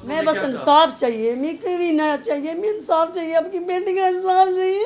मैं बस इंसाफ चाहिए, मैं कोई भी ना चाहिए, मैं इंसाफ चाहिए, आपकी बेटी का इंसाफ चाहिए।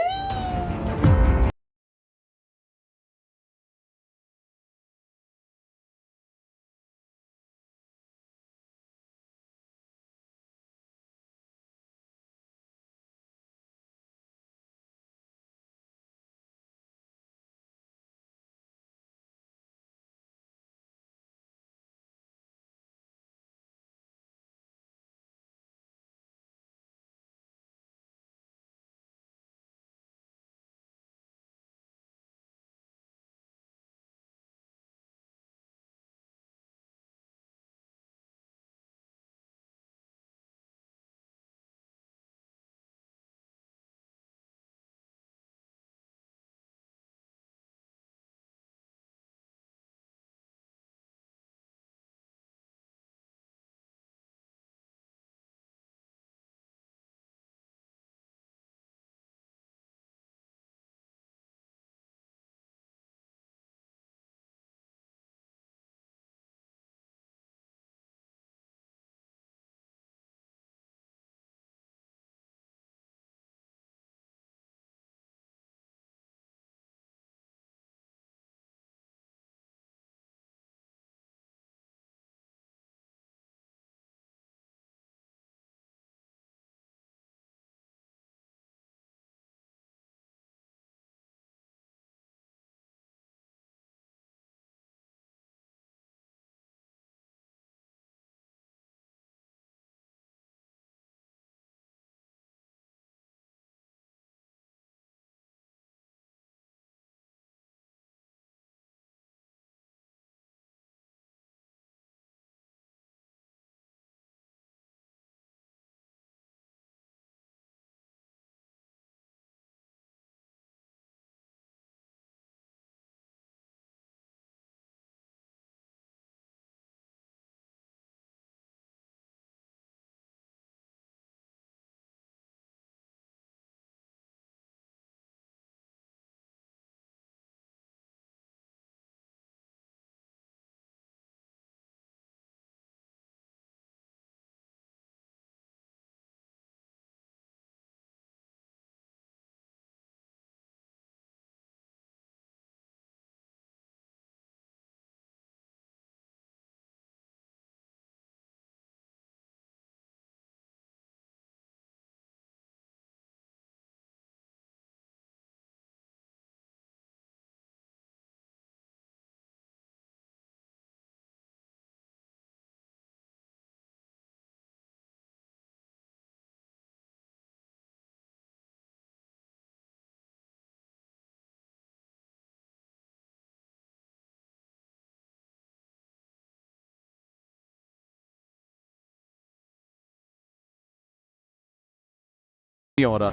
नहीं हो रहा।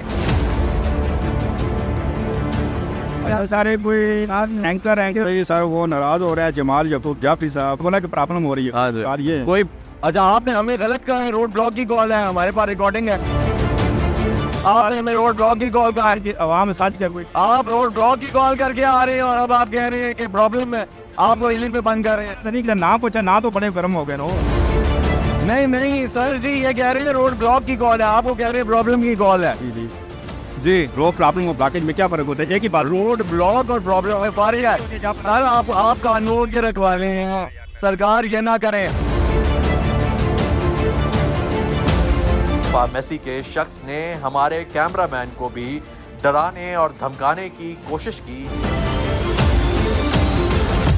यार सारे कोई एंकर हैं सर, वो नाराज हो रहा है जमाल जाफरी साहब, बोला कि प्रॉब्लम हो रही है। हाँ यार ये कोई अच्छा आपने हमें गलत कहा है, रोड ब्लॉक की कॉल है, हमारे पास रिकॉर्डिंग है। आपने हमें रोड ब्लॉक की कॉल कहा है, आवाम सच क्या कोई आप रोड ब्लॉक की कॉल करके आ रहे हैं और अब आप कह रहे हैं कि प्रॉब्लम है, आपको इसी पे बंद कर रहे हैं। तरीके ना पूछा ना तो बड़े गर्म हो गए नो। नहीं नहीं सर जी, ये कह रहे हैं रोड ब्लॉक की कॉल है, आपको कह रहे हैं प्रॉब्लम की कॉल है। जी जी रोड प्रॉब्लम और ब्लॉकेज में क्या फर्क होता है? एक ही बात, रोड ब्लॉक और प्रॉब्लम है फारिग है सर, आप कानून के रखवाले हैं, सरकार ये ना करें। फार्मेसी के शख्स ने हमारे कैमरामैन को भी डराने और धमकाने की कोशिश की,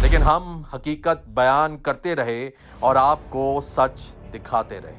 लेकिन हम हकीकत बयान करते रहे और आपको सच दिखाते रहे।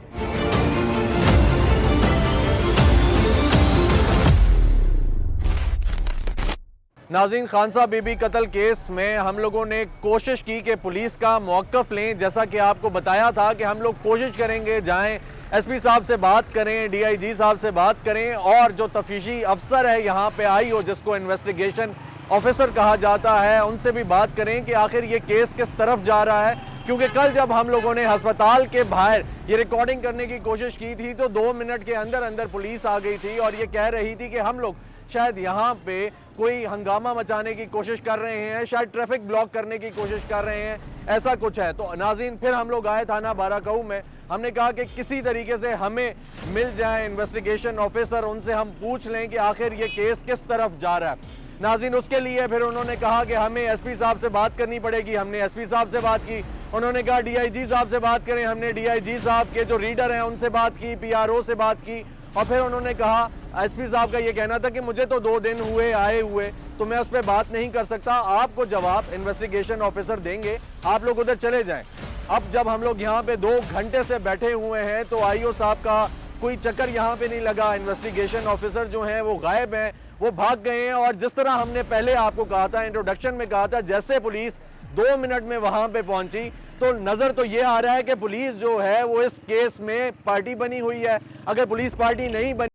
नाज़रीन, खानसा बीबी कत्ल केस में हम लोगों ने कोशिश की कि पुलिस का मौक़िफ़ लें, जैसा कि आपको बताया था कि हम लोग कोशिश करेंगे जाएं, एसपी साहब से बात करें, डीआईजी साहब से बात करें और जो तफ्तीशी अफसर है यहाँ पे आई हो, जिसको इन्वेस्टिगेशन ऑफिसर कहा जाता है, उनसे भी बात करें कि आखिर ये केस किस तरफ जा रहा है। क्योंकि कल जब हम लोगों ने अस्पताल के बाहर ये रिकॉर्डिंग करने की कोशिश की थी तो 2 मिनट के अंदर अंदर पुलिस आ गई थी और ये कह रही थी कि हम लोग शायद यहाँ पे कोई हंगामा मचाने की कोशिश कर रहे हैं, शायद ट्रैफिक ब्लॉक करने की कोशिश कर रहे हैं, ऐसा कुछ है। तो नाज़रीन, फिर हम लोग आए थाना बाराकाऊ में, हमने कहा कि किसी तरीके से हमें मिल जाए इन्वेस्टिगेशन ऑफिसर, उनसे हम पूछ लें कि आखिर ये केस किस तरफ जा रहा है। नाज़रीन, उसके लिए फिर उन्होंने कहा कि हमें एसपी साहब से बात करनी पड़ेगी। हमने एसपी साहब से बात की, उन्होंने कहा डीआईजी साहब से बात करें। हमने डीआईजी साहब के जो रीडर हैं उनसे बात की, पीआरओ से बात की, और फिर उन्होंने कहा, एसपी साहब का ये कहना था कि मुझे तो 2 दिन हुए आए हुए, तो मैं उस पर बात नहीं कर सकता, आपको जवाब इन्वेस्टिगेशन ऑफिसर देंगे, आप लोग उधर चले जाएं। अब जब हम लोग यहाँ पे 2 घंटे से बैठे हुए हैं तो आईओ साहब का कोई चक्कर यहाँ पे नहीं लगा। इन्वेस्टिगेशन ऑफिसर जो हैं वो गायब हैं, वो भाग गए हैं। और जिस तरह हमने पहले आपको कहा था, इंट्रोडक्शन में कहा था, जैसे पुलिस 2 मिनट में वहां पे पहुंची तो नजर तो ये आ रहा है कि पुलिस जो है वो इस केस में पार्टी बनी हुई है। अगर पुलिस पार्टी नहीं बनी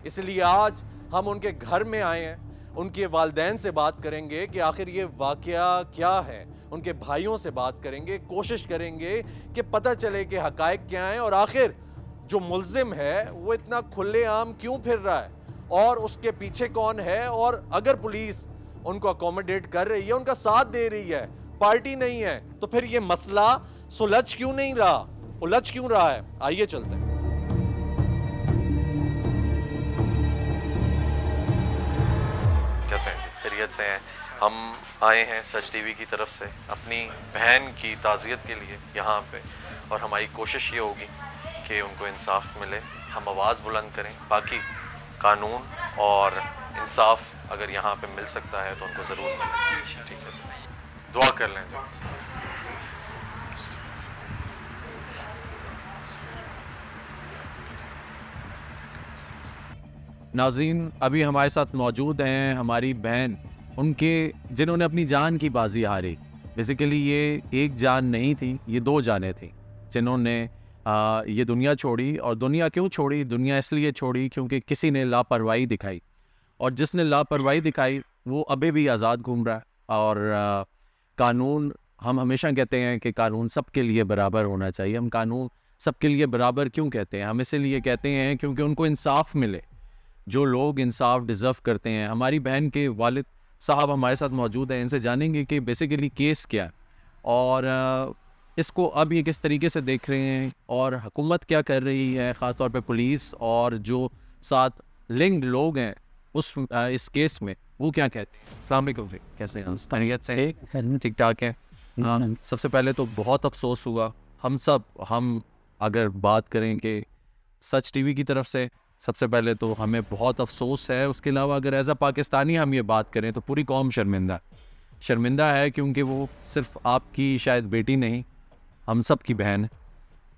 इसलिए आज हम उनके घर में आए हैं, उनके वालिदैन से बात करेंगे कि आखिर ये वाकया क्या है, उनके भाइयों से बात करेंगे, कोशिश करेंगे कि पता चले कि हकायक क्या हैं और आखिर जो मुल्जिम है वो इतना खुलेआम क्यों फिर रहा है और उसके पीछे कौन है, और अगर पुलिस उनको अकोमोडेट कर रही है, उनका साथ दे रही है, पार्टी नहीं है, तो फिर ये मसला सुलझ क्यों नहीं रहा, उलझ क्यों रहा है। आइए चलते हैं। कैसे हैं जी? खैरियत से हैं। हम आए हैं सच टीवी की तरफ से अपनी बहन की ताज़ियत के लिए यहाँ पे, और हमारी कोशिश ये होगी कि उनको इंसाफ मिले, हम आवाज़ बुलंद करें। बाकी कानून और इंसाफ अगर यहाँ पे मिल सकता है तो उनको ज़रूर मिले। ठीक है सर, दुआ कर लें जी। नाज़रीन, अभी हमारे साथ मौजूद हैं हमारी बहन, उनके जिन्होंने अपनी जान की बाजी हारी। बेसिकली ये एक जान नहीं थी, ये 2 जानें थी जिन्होंने ये दुनिया छोड़ी। और दुनिया क्यों छोड़ी? दुनिया इसलिए छोड़ी क्योंकि किसी ने लापरवाही दिखाई, और जिसने लापरवाही दिखाई वो अभी भी आज़ाद घूम रहा है। और कानून, हम हमेशा कहते हैं कि कानून सबके लिए बराबर होना चाहिए। हम कानून सबके लिए बराबर क्यों कहते हैं? हम इसलिए कहते हैं क्योंकि उनको इंसाफ मिले। जो लोग इंसाफ डिज़र्व करते हैं। हमारी बहन के वालिद साहब हमारे साथ मौजूद हैं, इनसे जानेंगे कि बेसिकली केस क्या है और इसको अब ये किस तरीके से देख रहे हैं और हुकूमत क्या कर रही है, ख़ास तौर पे पुलिस और जो साथ लिंक्ड लोग हैं इस केस में, वो क्या कहते हैं। अस्सलाम वालेकुम जी, कैसे हैं? खैरियत से ठीक ठाक हैं? हाँ, सबसे पहले तो बहुत अफसोस हुआ हम अगर बात करें कि सच टीवी की तरफ से, सबसे पहले तो हमें बहुत अफसोस है। उसके अलावा अगर एज अ पाकिस्तानी हम ये बात करें तो पूरी कौम शर्मिंदा है, क्योंकि वो सिर्फ आपकी शायद बेटी नहीं, हम सब की बहन है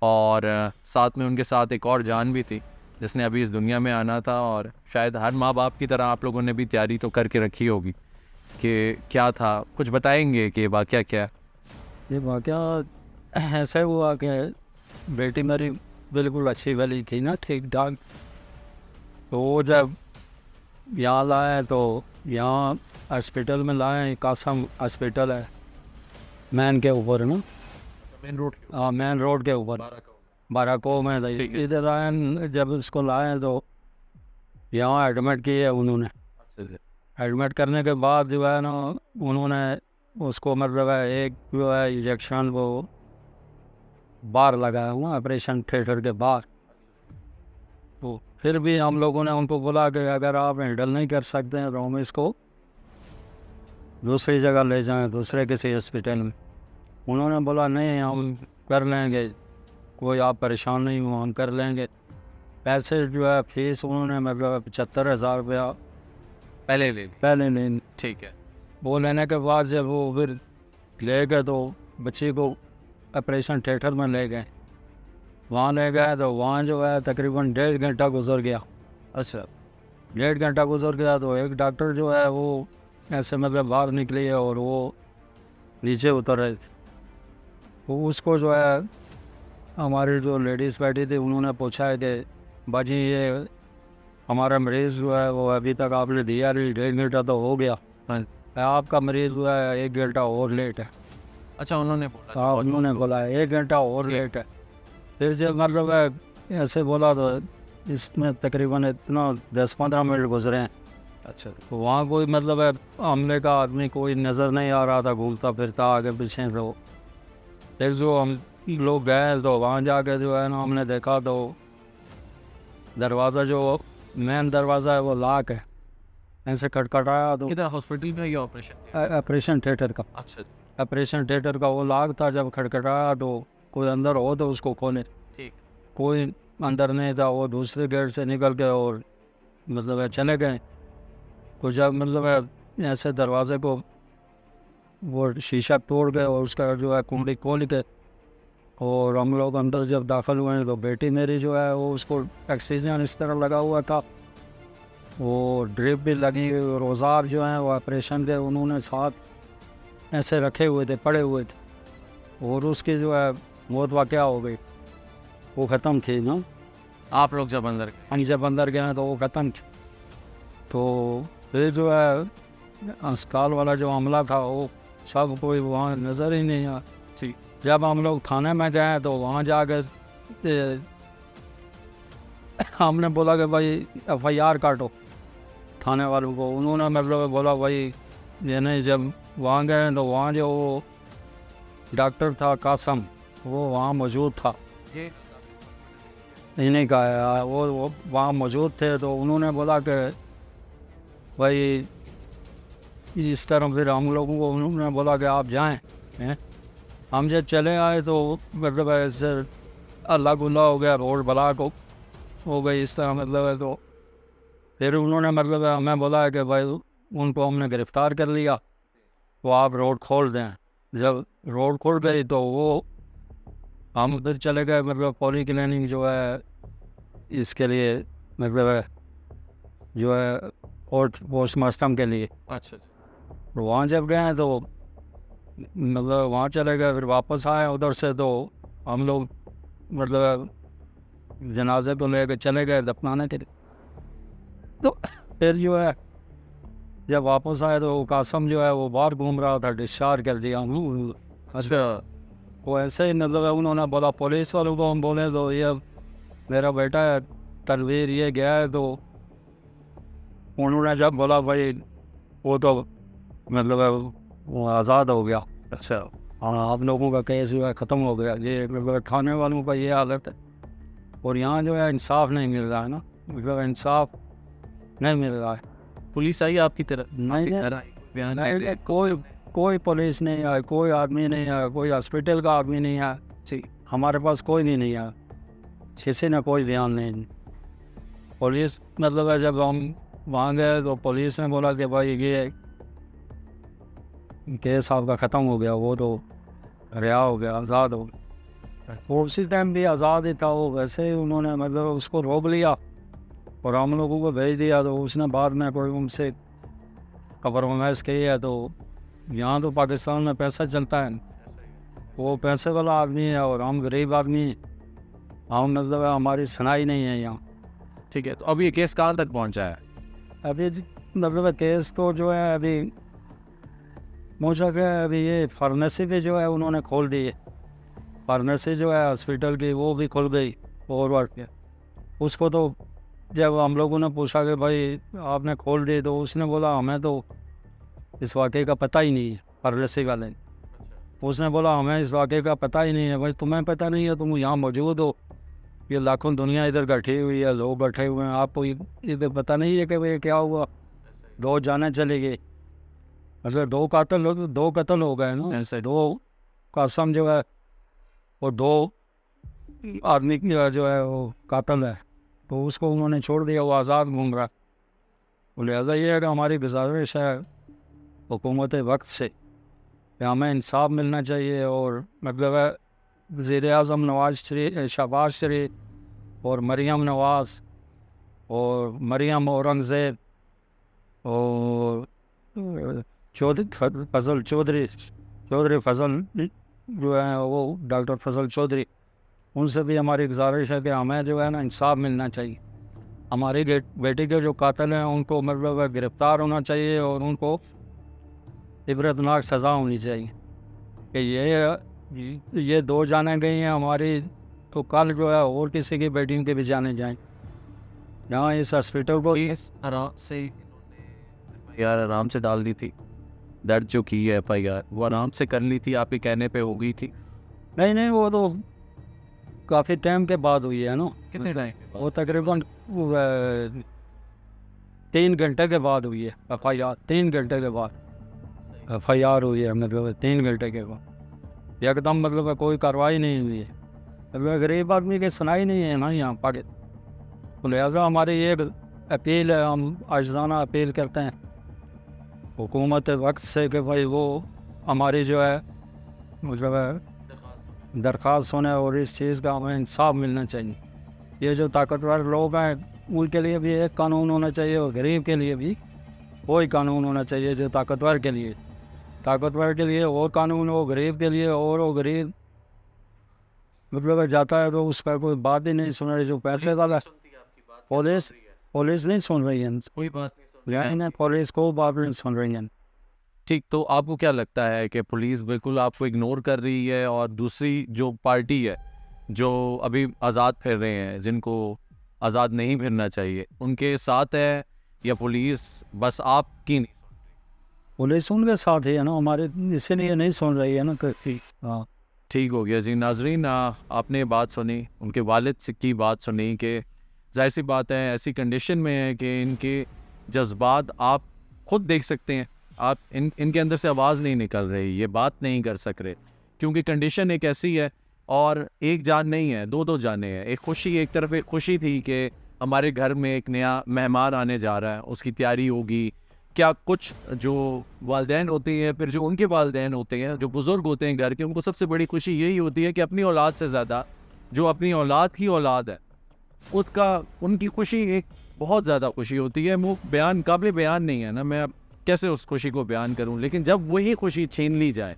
और साथ में उनके साथ एक और जान भी थी जिसने अभी इस दुनिया में आना था। और शायद हर माँ बाप की तरह आप लोगों ने भी तैयारी तो करके रखी होगी कि क्या था। कुछ बताएंगे कि वाक़या क्या है? ये वाक़या ऐसा हुआ कि बेटी मेरी बिल्कुल अच्छी वाली थी ना, ठीक ठाक। तो वो जब यहाँ लाए तो यहाँ हॉस्पिटल में लाए, कासम हॉस्पिटल है मैन के ऊपर ना, मेन रोड हाँ मेन रोड के ऊपर बाराको में। इधर आए, जब इसको लाए तो यहाँ एडमिट किए उन्होंने। एडमिट करने के बाद जो है ना, उन्होंने उसको मतलब है एक जो है इंजेक्शन वो बाहर लगाया हुआ ऑपरेशन थिएटर के बाहर। तो फिर भी हम लोगों ने उनको बोला कि अगर आप हैंडल नहीं कर सकते हैं तो हम इसको दूसरी जगह ले जाएं, दूसरे किसी हॉस्पिटल में। उन्होंने बोला नहीं, हम कर लेंगे, कोई आप परेशान नहीं हो, हम कर लेंगे। पैसे जो है फीस उन्होंने मतलब 75,000 रुपया पहले ले ठीक है। वो लेने के बाद जब वो फिर ले गए तो बच्ची को ऑपरेशन थिएटर में ले गए। वहाँ ले गए तो वहाँ जो है तकरीबन 1.5 घंटा गुजर गया। अच्छा, 1.5 घंटा गुजर गया तो एक डॉक्टर जो है वो ऐसे मतलब बाहर निकली है और वो नीचे उतर रहे थे। तो उसको जो है हमारी जो लेडीज़ बैठी थी उन्होंने पूछा है कि बाजी ये हमारा मरीज़ जो है वो अभी तक आपने दिया नहीं, 1.5 घंटा तो हो गया, आपका मरीज़ जो है 1 घंटा और लेट है। अच्छा, उन्होंने बोला? हाँ, उन्होंने बोला 1 घंटा और लेट है। फिर जब मतलब है ऐसे बोला तो इसमें तकरीबन इतना 10-15 मिनट गुजरे हैं। अच्छा, तो वहाँ कोई मतलब है हमले का आदमी कोई नज़र नहीं आ रहा था, घूमता फिरता आगे पीछे। तो फिर जो हम लोग गए तो वहाँ जाके जो है ना हमने देखा तो दरवाज़ा जो मेन दरवाज़ा है वो लॉक है। ऐसे खटखटाया तो किधर हॉस्पिटल में या ऑपरेशन? ऑपरेशन थिएटर का, अच्छा, ऑपरेशन थिएटर का वो लॉक था। जब खटखटाया तो कोई अंदर हो तो उसको खोले, ठीक। कोई अंदर नहीं था। वो दूसरे गेट से निकल के और मतलब है चले गए। तो जब मतलब है ऐसे दरवाजे को वो शीशा तोड़ गए और उसका जो है कुंडी खोल के और हम लोग अंदर जब दाखिल हुए तो बेटी मेरी जो है वो उसको ऑक्सीजन इस तरह लगा हुआ था, वो ड्रिप भी लगी हुई और औजार जो हैं वो ऑपरेशन के उन्होंने साथ ऐसे रखे हुए थे, पड़े हुए थे। और उसकी जो है मौत वाक़या हो गई, वो ख़त्म थी ना। आप लोग जब अंदर गए? हम जब अंदर गए तो वो ख़त्म थी। तो फिर जो है अस्पताल वाला जो हमला था वो सब कोई वहाँ नज़र ही नहीं आया। जी। जब हम लोग थाने में गए तो वहाँ जाकर हमने बोला कि भाई FIR काटो थाने वालों को। उन्होंने मतलब बोला भाई ये नहीं। जब वहाँ गए तो वहाँ जो वो डॉक्टर था कासम, वो वहाँ मौजूद था। ये इन्हीं का है, वो वहाँ मौजूद थे। तो उन्होंने बोला कि भाई इस तरह फिर हम लोगों को उन्होंने बोला कि आप जाएं हैं। हम जब चले आए तो मतलब ऐसे अल्लाह गुल्ला हो गया, रोड ब्लॉक हो गई इस तरह मतलब है। तो फिर उन्होंने मतलब हमें बोला है कि भाई उनको हमने गिरफ़्तार कर लिया, तो आप रोड खोल दें। जब रोड खोल गई तो वो हम उधर चले गए मतलब पॉली क्लिनिक जो है इसके लिए मतलब जो है पोस्टमार्टम के लिए। अच्छा, तो वहाँ जब गए तो मतलब वहाँ चले गए। फिर वापस आए उधर से तो हम लोग मतलब जनाजे को लेकर चले गए दफनाने के लिए। तो फिर जो है जब वापस आए तो कासम जो है वो बाहर घूम रहा था, डिस्चार्ज कर दिया हम। अच्छा, वो ऐसे ही मतलब उन्होंने बोला पुलिस वालों को, हम बोले तो ये मेरा बेटा है तनवीर ये गया है तो उन्होंने जब बोला भाई वो तो मतलब वो आज़ाद हो गया, अच्छा, हाँ आप लोगों का केस जो है ख़त्म हो गया, ये मतलब खाने वालों का ये हालत है। और यहाँ जो है इंसाफ नहीं मिल रहा है ना, मतलब इंसाफ नहीं मिल रहा है। पुलिस आई आपकी तरफ? नहीं आपके नहीं, घर आई? बयान नहीं, दिया? कोई पुलिस नहीं आया, कोई आदमी नहीं आया, कोई हॉस्पिटल का आदमी नहीं आया, जी, हमारे पास कोई भी नहीं आया, किसी ने कोई बयान नहीं। पुलिस मतलब है जब हम वहाँ गए तो पुलिस ने बोला कि भाई ये केस आपका ख़त्म हो गया, वो तो रिहा हो गया, आज़ाद हो गया। वो उसी टाइम भी आज़ाद ही था वो, वैसे ही उन्होंने मतलब उसको रोक लिया और हम लोगों को भेज दिया। तो उसने बाद में कोई उनसे कम्प्रोमाइज़ की है। तो यहाँ तो पाकिस्तान में पैसा चलता है, वो पैसे वाला आदमी है और हम गरीब आदमी हैं, हम मतलब हमारी सुनाई नहीं है यहाँ। ठीक है, तो अब ये केस कहाँ तक पहुँचा है? अभी मतलब केस तो जो है अभी पहुँचा गया, अभी ये फार्मेसी भी जो है उन्होंने खोल दी है, फार्मेसी जो है हॉस्पिटल की वो भी खुल गई ओवरवर्क के। उसको तो जब हम लोगों ने पूछा कि भाई आपने खोल दी, तो उसने बोला हमें तो इस वाक़े का पता ही नहीं है, फार्मेसी वाले ने। उसने बोला हमें इस वाक़े का पता ही नहीं है। भाई तुम्हें पता नहीं है, तुम यहाँ मौजूद हो, ये लाखों दुनिया इधर बैठी हुई है, लोग बैठे हुए हैं, आपको इधर पता नहीं है कि भाई क्या हुआ, 2 जानें चली गई, मतलब 2 कत्ल हो गए ना, ऐसे 2 कासम जो है और 2 आदमी की जो है वो कातल है, तो उसको उन्होंने छोड़ दिया, वो आज़ाद घूम रहा है। तो लिहाजा ये है कि हमारी गुजारिश है हुकूमत वक्त से कि हमें इंसाफ मिलना चाहिए। और मतलब है वज़ीर-ए-आज़म शहबाज शरीफ और मरियम नवाज़ और मरियम औरंगज़ेब और चौधरी फजल जो है वो डॉक्टर फजल चौधरी, उनसे भी हमारी गुजारिश है कि हमें जो है ना इंसाफ मिलना चाहिए। हमारी बेटी के जो कातिल हैं उनको मतलब गिरफ़्तार होना चाहिए और उनको इबरतनाक सज़ा होनी चाहिए कि ये 2 जानें गई हैं हमारी, तो कल जो है और किसी की बेटियों के भी जाने जाएँ। यहाँ इस हॉस्पिटल को केस आराम से यार आराम से डाल दी थी, दर्ज जो की है FIR वो आराम से कर ली थी, आपके कहने पे हो गई थी? नहीं, वो तो काफ़ी टाइम के बाद हुई है ना, कितने टाइम? वो तकरीबन 3 घंटे के बाद हुई है FIR, 3 घंटे के बाद FIR हुई है, मतलब 3 घंटे के बाद एकदम मतलब कोई कार्रवाई नहीं हुई है। मतलब गरीब आदमी की सुनाई नहीं है ना यहाँ पर। तो लिहाजा हमारी ये अपील है, हम आजिज़ाना अपील करते हैं हुकूमत वक्त से कि भाई वो हमारी जो है मतलब दरख्वास्त होने और इस चीज़ का हमें इंसाफ मिलना चाहिए। ये जो ताकतवर लोग हैं उनके लिए भी एक कानून होना चाहिए और गरीब के लिए भी वही कानून होना चाहिए जो ताकतवर के लिए और कानून हो, गरीब के लिए और वो गरीब मतलब जाता है तो उसका कोई बात ही नहीं सुन रही। जो पैसे वाला पुलिस नहीं सुन रही है, कोई बात नहीं, पुलिस को बात नहीं सुन रही है। ठीक, तो आपको क्या लगता है कि पुलिस बिल्कुल आपको इग्नोर कर रही है और दूसरी जो पार्टी है जो अभी आज़ाद फिर रहे हैं, जिनको आज़ाद नहीं फिरना चाहिए, उनके साथ है या पुलिस बस आपकी नहीं? पुलिस उनके साथ ही है ना, हमारे इसीलिए नहीं सुन रही है ना। हाँ ठीक हो गया जी। नाजरीन, आपने बात सुनी, उनके वालिद की बात सुनी कि जाहिर सी बात है ऐसी कंडीशन में है कि इनके जज्बात आप खुद देख सकते हैं, आप इनके अंदर से आवाज़ नहीं निकल रही, ये बात नहीं कर सक रहे क्योंकि कंडीशन एक ऐसी है। और एक जान नहीं है, 2 जाने हैं। एक खुशी, एक तरफ एक खुशी थी कि हमारे घर में एक नया मेहमान आने जा रहा है, उसकी तैयारी होगी। क्या कुछ जो वालिदैन होते हैं, फिर जो उनके वालिदैन होते हैं, जो बुज़ुर्ग होते हैं घर के, उनको सबसे बड़ी खुशी यही होती है कि अपनी औलाद से ज़्यादा जो अपनी औलाद की औलाद है उसका उनकी खुशी एक बहुत ज़्यादा खुशी होती है। वो काबिल बयान नहीं है ना, मैं अब कैसे उस खुशी को बयान करूं। लेकिन जब वही खुशी छीन ली जाए,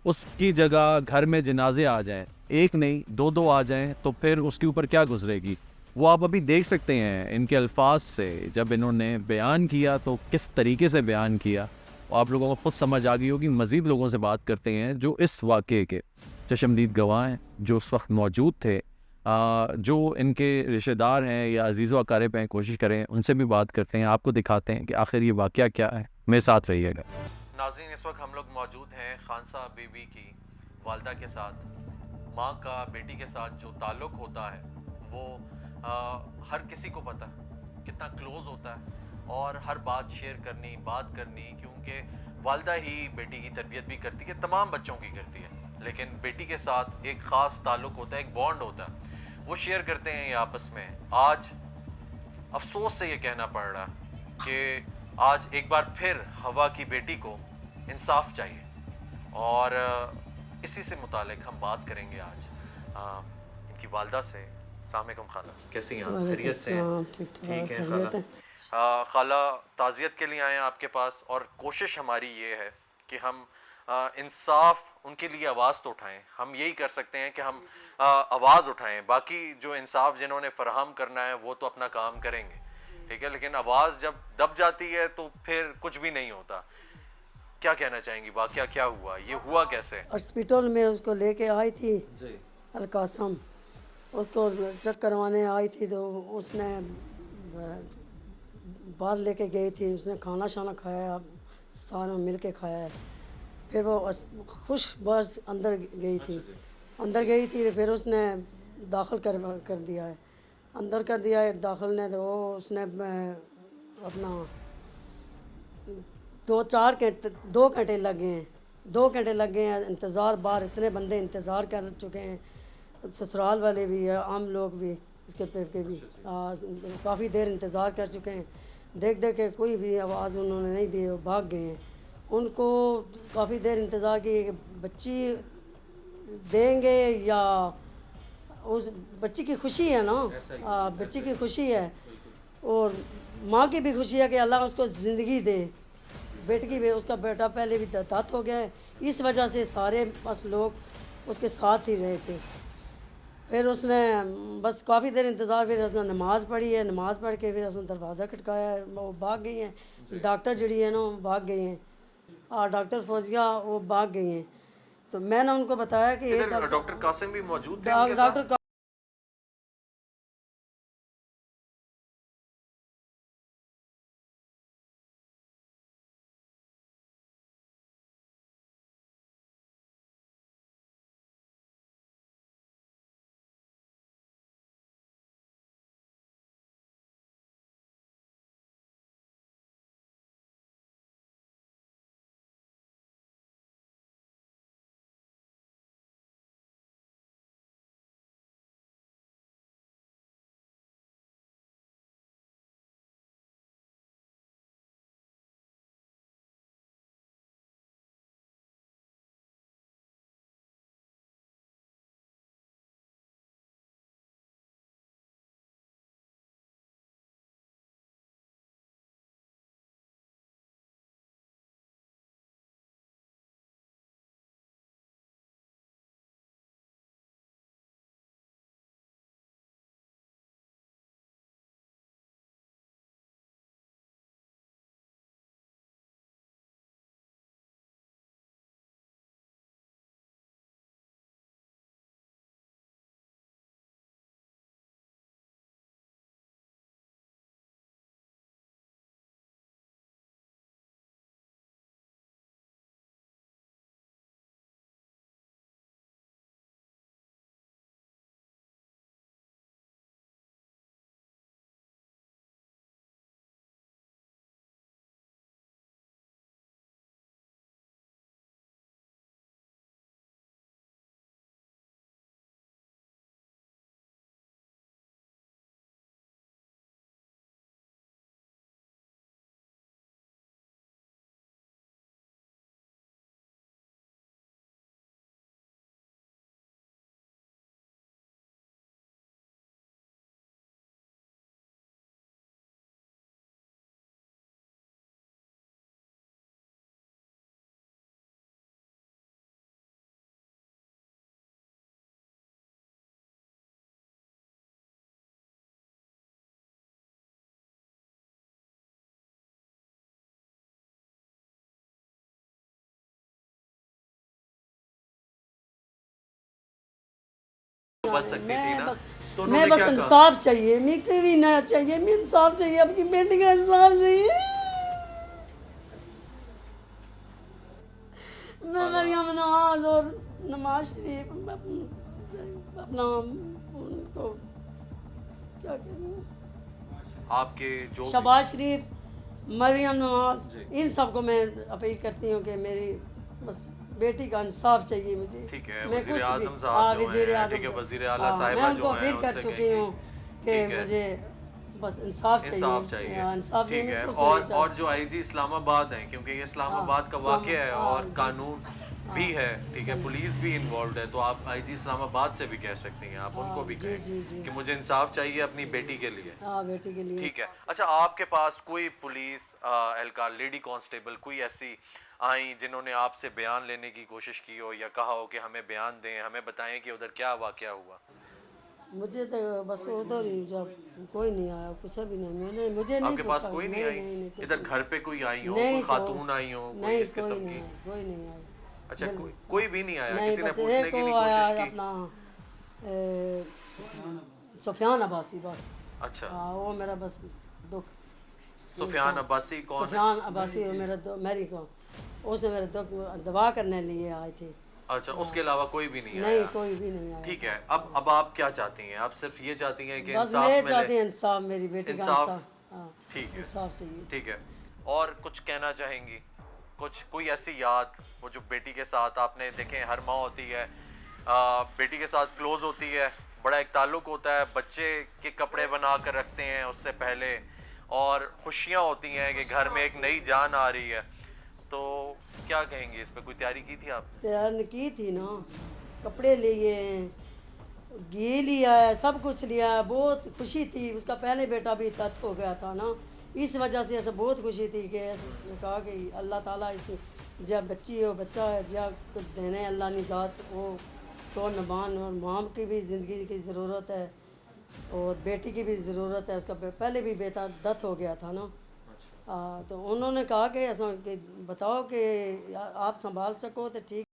उसकी जगह घर में जनाजे आ जाएं, 1 नहीं 2 आ जाएं, तो फिर उसके ऊपर क्या गुजरेगी वो आप अभी देख सकते हैं इनके अल्फाज से। जब इन्होंने बयान किया तो किस तरीके से बयान किया, आप लोगों को खुद समझ आ गई होगी। मज़ीद लोगों से बात करते हैं जो इस वाक़े के चशमदीद गवाह हैं, जो उस वक्त मौजूद थे, जो इनके रिश्तेदार हैं या अजीज़ व अकारिब हैं, कोशिश करें उनसे भी बात करते हैं, आपको दिखाते हैं कि आखिर ये वाक़या क्या है। मेरे साथ रहिएगा। नाज़रीन, इस वक्त हम लोग मौजूद हैं खानसा बीबी की वालदा के साथ। माँ का बेटी के साथ जो ताल्लुक़ होता है वो हर किसी को पता है कितना क्लोज़ होता है, और हर बात शेयर करनी, बात करनी, क्योंकि वालदा ही बेटी की तरबियत भी करती है, तमाम बच्चों की करती है, लेकिन बेटी के साथ एक ख़ास ताल्लुक़ होता है, एक बॉन्ड होता है, वो शेयर करते हैं ये आपस में। आज अफसोस से ये कहना पड़ रहा कि आज एक बार फिर हवा की बेटी को इंसाफ चाहिए, और इसी से मुतालिक हम बात करेंगे आज इनकी वालदा से। अस्सलाम वालेकुम खाला, कैसी हैं आप? खैरियत से हैं? ठीक है खाला। खाला, ताज़ियत के लिए आए हैं आपके पास, और कोशिश हमारी ये है कि हम इंसाफ उनके लिए आवाज़ तो उठाएं। हम यही कर सकते हैं कि हम आवाज़ उठाएं, बाकी जो इंसाफ जिन्होंने फराहम करना है वो तो अपना काम करेंगे, ठीक है, लेकिन आवाज़ जब दब जाती है तो फिर कुछ भी नहीं होता। क्या कहना चाहेंगी, वाक़या क्या हुआ, ये हुआ कैसे? हॉस्पिटल में उसको लेके आई थी अलकासम, उसको चेक करवाने आई थी, तो उसने बाहर लेके गई थी, उसने खाना शाना खाया, सारा मिल के खाया है। फिर वो खुश बस अंदर गई थी, अंदर गई थी, फिर उसने दाखिल कर दिया है, अंदर कर दिया है दाखिल ने, तो वो उसने अपना 2 घंटे लग गए हैं, 2 घंटे लग गए हैं इंतज़ार। बाहर इतने बंदे इंतज़ार कर चुके हैं, ससुराल वाले भी है, आम लोग भी, इसके पे के भी काफ़ी देर इंतज़ार कर चुके हैं। देख देख के कोई भी आवाज़ उन्होंने नहीं दी, वो भाग गए हैं। उनको काफ़ी देर इंतज़ार की कि बच्ची देंगे या उस बच्ची की खुशी है ना, बच्ची की खुशी है, और माँ की भी खुशी है कि अल्लाह उसको ज़िंदगी दे। बेटी की भी, उसका बेटा पहले भी दत्त हो गया है, इस वजह से सारे बस लोग उसके साथ ही रहे थे। फिर उसने बस काफ़ी देर इंतज़ार, फिर उसने नमाज़ पढ़ी है, नमाज़ पढ़ के फिर उसने दरवाज़ा खटकाया है, वो भाग गई हैं। डॉक्टर जड़ी है ना, वो भाग गई हैं, डॉक्टर फौजिया वो भाग गई हैं। तो मैंने उनको बताया कि डॉक्टर कासिम भी मौजूद थे उनके साथ? डॉक्टर बच सकती थी मैं ना, बस तो मैं उन्होंने बस क्या कहा? इंसाफ चाहिए, मैं भी ना चाहिए, मैं इंसाफ चाहिए, आपकी बेटी का इंसाफ चाहिए। मैं मरियम नवाज और नमाज शरीफ अपना उनको क्या कहते हैं, आपके जो भी- शबाज शरीफ, मरियम नवाज, जी। इन सबको मैं अपील करती हूँ कि मेरी बस बेटी का इंसाफ चाहिए मुझे। ठीक है, मैं वज़ीर कुछ भी आज़म साहब जो वज़ीर हैं, आज़म ठीक है, साहब, वज़ीर आला मैं साहिबा उनको जो हैं, अपील कर उनसे चुकी कहेंगे। हूँ कि ठीक है। मुझे बस इंसाफ चाहिए। इंसाफ चाहिए, इंसाफ चाहिए, ठीक मैं है। कुछ और नहीं चाहती। और जो आईजी इस्लामाबाद हैं, क्योंकि ये इस्लामाबाद का वाक़या है और जी, कानून भी है, ठीक है, जी। पुलिस भी इन्वॉल्व है, तो आप आईजी इस्लामाबाद से भी कह सकती हैं, आप उनको भी जी कहें जी जी, कि मुझे इंसाफ चाहिए अपनी बेटी के लिए। हाँ बेटी के लिए। ठीक है। अच्छा, आपके पास कोई पुलिस एहलकार, लेडी कांस्टेबल कोई ऐसी आई जिन्होंने आपसे बयान लेने की कोशिश की हो या कहा हो कि हमें बयान दें, हमें बताएं कि उधर क्या वाक़या हुआ? मुझे तो बस उधर ही जब कोई नहीं आया, कुछ भी नहीं, मैंने मुझे नहीं आपके पास पूछा, कोई नहीं नहीं आई? नहीं नहीं कुछ इधर घर पे कोई आई हो, नहीं कोई तो खातून आई हो, कोई नहीं, इस कोई किस्म नहीं की? आया, कोई नहीं आया। अच्छा, बिल्कुल कोई भी नहीं आया, नहीं, किसी ने बस पूछने एक की वो नहीं आया कोशिश की? अपना सुफियान अब्बासी, बस। अच्छा, हाँ, वो मेरा बस दुख। सुफियान अब्बासी कौन है? सुफियान अब्बासी वो मेरा मेरी को उसने मेरे दुख दवा करने लिए आए थे। अच्छा, उसके अलावा कोई भी नहीं नहीं, आया? कोई भी नहीं आया। ठीक है। अब आप क्या चाहती हैं? आप सिर्फ ये चाहती हैं कि बस इंसाफ मैं मिले? चाहती हूँ इंसाफ, मेरी बेटी का इंसाफ? इंसाफ। हाँ, ठीक है, इंसाफ चाहिए। ठीक है। और कुछ कहना चाहेंगी? कुछ कोई ऐसी याद, वो जो बेटी के साथ आपने, देखें हर माँ होती है, बेटी के साथ क्लोज होती है, बड़ा एक ताल्लुक होता है, बच्चे के कपड़े बना कर रखते हैं उससे पहले, और खुशियाँ होती हैं कि घर में एक नई जान आ रही है, तो क्या कहेंगे इस पे? कोई तैयारी की थी आपने? तैयार की थी ना, कपड़े लिए हैं, घी लिया है, सब कुछ लिया है, बहुत खुशी थी। उसका पहले बेटा भी दत्त हो गया था ना, इस वजह से ऐसे बहुत खुशी थी कि मैं कहा कि अल्लाह ताला इसकी जब बच्ची हो, बच्चा है, जब कुछ देने अल्लाह ने ज़ात वो तो नबान, और माँ की भी ज़िंदगी की ज़रूरत है और बेटी की भी ज़रूरत है। उसका पहले भी बेटा दत्त हो गया था ना। तो उन्होंने कहा कि ऐसा कि बताओ कि आप संभाल सको तो ठीक।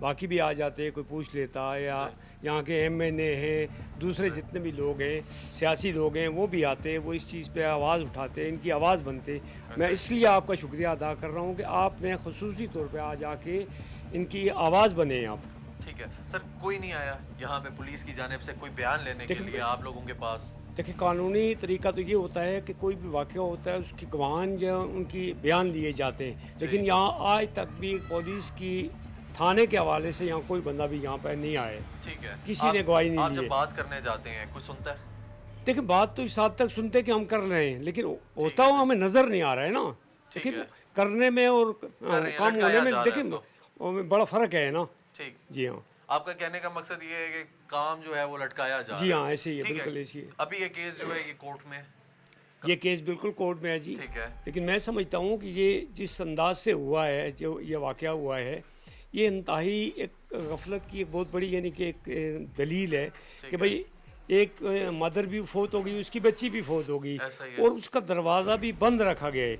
बाकी भी आ जाते हैं, कोई पूछ लेता है, या यहाँ के MNA हैं, दूसरे जितने भी लोग हैं, सियासी लोग हैं, वो भी आते हैं, वो इस चीज़ पे आवाज़ उठाते हैं, इनकी आवाज़ बनते। मैं इसलिए आपका शुक्रिया अदा कर रहा हूँ कि आपने खसूसी तौर पे आ जाके इनकी आवाज़ बने आप। ठीक है सर, कोई नहीं आया यहाँ पे पुलिस की जानिब से कोई बयान लेने के लिए आप लोगों के पास? देखिए, कानूनी तरीका तो ये होता है कि कोई भी वाक़या होता है उसकी गवाहान जो उनकी बयान लिए जाते हैं, लेकिन यहाँ आज तक भी पुलिस की थाने के हवाले से यहाँ कोई बंदा भी यहाँ पर नहीं आए, ठीक है, किसी ने गवाही नहीं आप जब ली है। बात करने जाते हैं कोई सुनता है? देखिए, बात तो इस हद तक सुनते कि हम कर रहे हैं, लेकिन होता है, हुआ हमें नज़र नहीं आ रहा है ना। ठीक देखिए, है। करने में और रहे हैं, काम लटकाया होने में जा रहा है देखिए इसको। उसमें बड़ा फ़र्क है ना। ठीक, जी हाँ, आपका कहने का मकसद ये है कि काम जो है वो लटकाया जा जी रहा है। हाँ, ऐसे ही है, ठीक बिल्कुल ऐसे ही है। अभी ये केस जो है ये कोर्ट में है। ये केस बिल्कुल कोर्ट में है जी। ठीक है। लेकिन मैं समझता हूँ कि ये जिस अंदाज से हुआ है, जो ये वाक़या हुआ है, ये इंतहाई एक गफलत की एक बहुत बड़ी यानी कि एक दलील है कि भाई एक मदर भी फोत हो गई, उसकी बच्ची भी फोत हो गई, ऐसा ही है। और उसका दरवाज़ा भी बंद रखा गया है,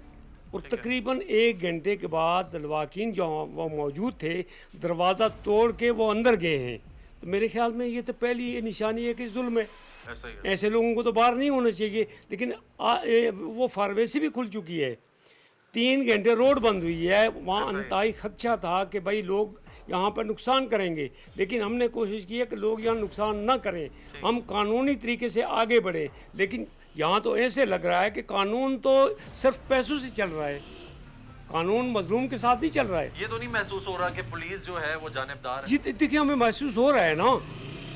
और तकरीबन 1 घंटे के बाद लवाकिन जो वो मौजूद थे, दरवाज़ा तोड़ के वो अंदर गए हैं। तो मेरे ख्याल में ये तो पहली ये निशानी है कि जुल्म है। ऐसा ही है। ऐसे लोगों को तो बाहर नहीं होना चाहिए। लेकिन वो फार्मेसी भी खुल चुकी है, 3 घंटे रोड बंद हुई है, वहाँ अंतहाई खदशा था कि भाई लोग यहाँ पर नुकसान करेंगे, लेकिन हमने कोशिश की है कि लोग यहाँ नुकसान ना करें, हम कानूनी तरीके से आगे बढ़ें। लेकिन यहाँ तो ऐसे लग रहा है कि कानून तो सिर्फ पैसों से चल रहा है, कानून मजलूम के साथ नहीं चल रहा है। ये तो नहीं महसूस हो रहा कि पुलिस जो है वो जानिबदार है? जी देखिए, हमें महसूस हो रहा है ना,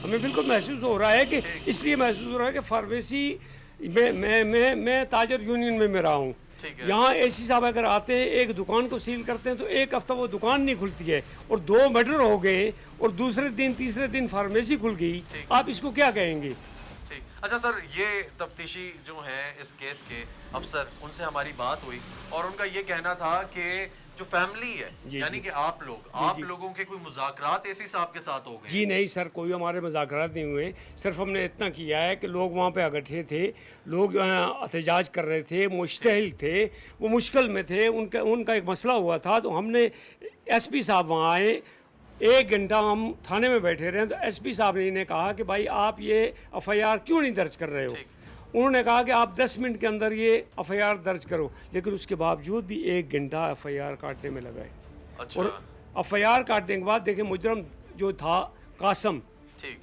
हमें बिल्कुल महसूस हो रहा है कि इसलिए महसूस हो रहा है कि फार्मेसी मैं ताजर यूनियन में रहा हूँ। ठीक है। यहाँ एसी साहब अगर आते हैं, एक दुकान को सील करते हैं तो एक हफ्ता वो दुकान नहीं खुलती है, और 2 मर्डर हो गए, और दूसरे दिन तीसरे दिन फार्मेसी खुल गई। आप इसको क्या कहेंगे? ठीक, अच्छा सर, ये तफ्तीशी जो हैं इस केस के अफसर, उनसे हमारी बात हुई और उनका ये कहना था कि जो फैमिली है, यानी कि आप लोगों के कोई मुज़ाकरात एसी साहब के साथ हो गए? जी नहीं सर, कोई हमारे मुज़ाकरात नहीं हुए। सिर्फ हमने इतना किया है कि लोग वहाँ पे इकट्ठे थे, लोग एहतजाज कर रहे थे, मुश्तहिल थे, वो मुश्किल में थे, उनका एक मसला हुआ था। तो हमने SP साहब वहाँ आए, 1 घंटा हम थाने में बैठे रहे, तो SP साहब ने इन्हें कहा कि भाई आप ये FIR क्यों नहीं दर्ज कर रहे हो? उन्होंने कहा कि आप 10 मिनट के अंदर ये FIR दर्ज करो, लेकिन उसके बावजूद भी 1 घंटा FIR काटने में लगा है। अच्छा। और FIR काटने के बाद देखिए, मुजरम जो था कासम, ठीक।